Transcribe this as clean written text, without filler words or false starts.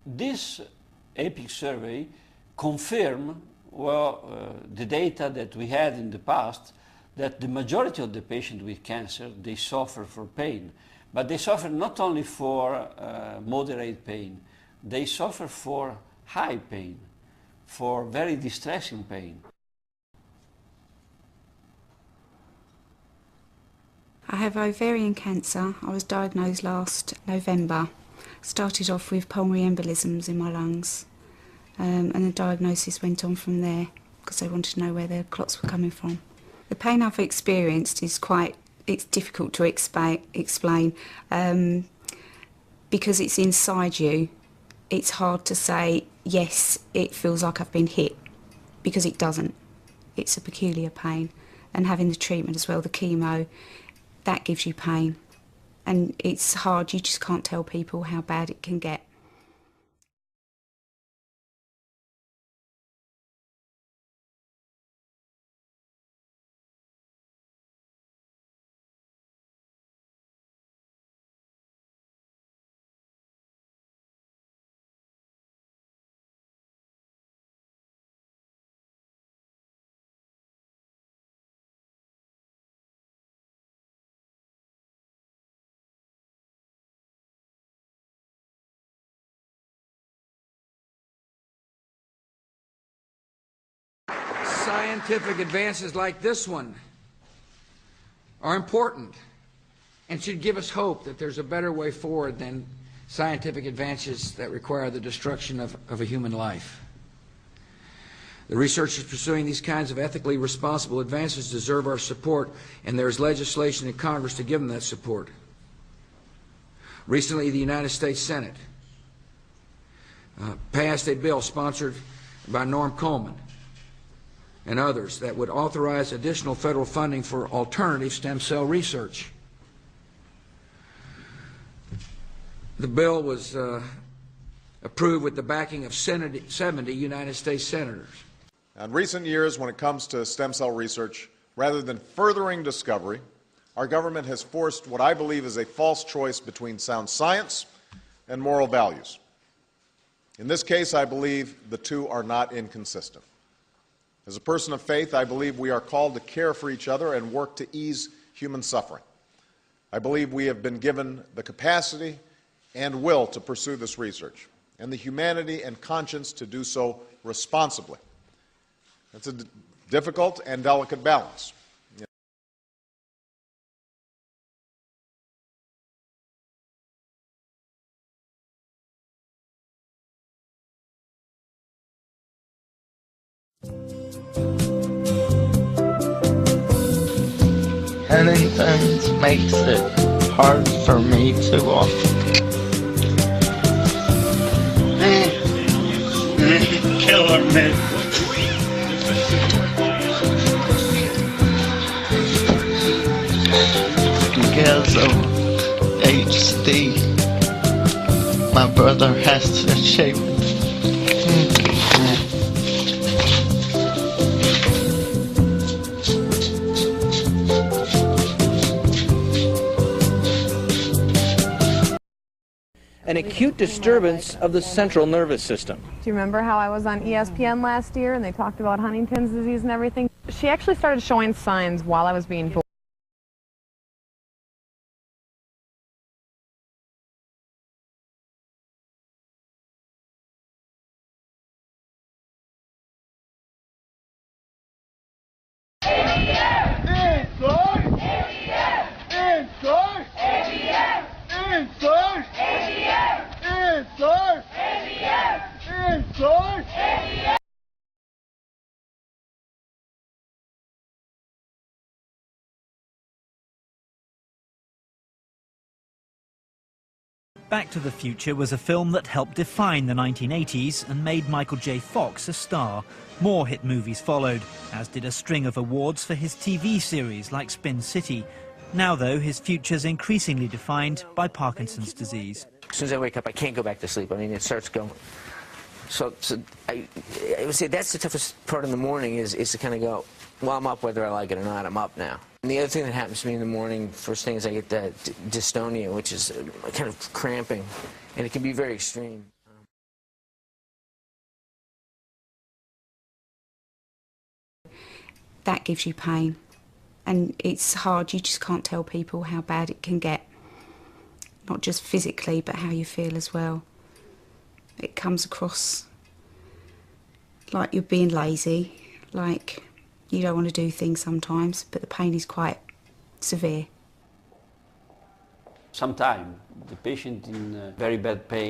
This EPIC survey confirmed the data that we had in the past, that the majority of the patients with cancer, they suffer for pain. But they suffer not only for moderate pain, they suffer for high pain, for very distressing pain. I have ovarian cancer. I was diagnosed last November. Started off with pulmonary embolisms in my lungs, and the diagnosis went on from there because they wanted to know where the clots were coming from. The pain I've experienced is it's difficult to explain because it's inside you. It's hard to say, yes, it feels like I've been hit, because it doesn't. It's a peculiar pain. And having the treatment as well, the chemo, that gives you pain. And it's hard, you just can't tell people how bad it can get. Scientific advances like this one are important and should give us hope that there's a better way forward than scientific advances that require the destruction of a human life. The researchers pursuing these kinds of ethically responsible advances deserve our support, and there is legislation in Congress to give them that support. Recently, the United States Senate passed a bill sponsored by Norm Coleman and others that would authorize additional federal funding for alternative stem cell research. The bill was approved with the backing of 70 United States senators. In recent years, when it comes to stem cell research, rather than furthering discovery, our government has forced what I believe is a false choice between sound science and moral values. In this case, I believe the two are not inconsistent. As a person of faith, I believe we are called to care for each other and work to ease human suffering. I believe we have been given the capacity and will to pursue this research, and the humanity and conscience to do so responsibly. It's a difficult and delicate balance. Huntington's makes it hard for me to walk. Killer me. Because of HD, my brother has to shave it. An acute disturbance of the central nervous system. Do you remember how I was on ESPN last year and they talked about Huntington's disease and everything? She actually started showing signs while I was being born. Back to the Future was a film that helped define the 1980s and made Michael J. Fox a star. More hit movies followed, as did a string of awards for his TV series like Spin City. Now, though, his future's increasingly defined by Parkinson's disease. As soon as I wake up, I can't go back to sleep. I mean, it starts going. So I would say that's the toughest part in the morning is to kind of go, well, I'm up whether I like it or not, I'm up now. And the other thing that happens to me in the morning, first thing is I get that dystonia, which is kind of cramping, and it can be very extreme. that gives you pain. And it's hard, you just can't tell people how bad it can get. Not just physically, but how you feel as well. It comes across like you're being lazy, like you don't want to do things sometimes, but the pain is quite severe. Sometimes the patient in very bad pain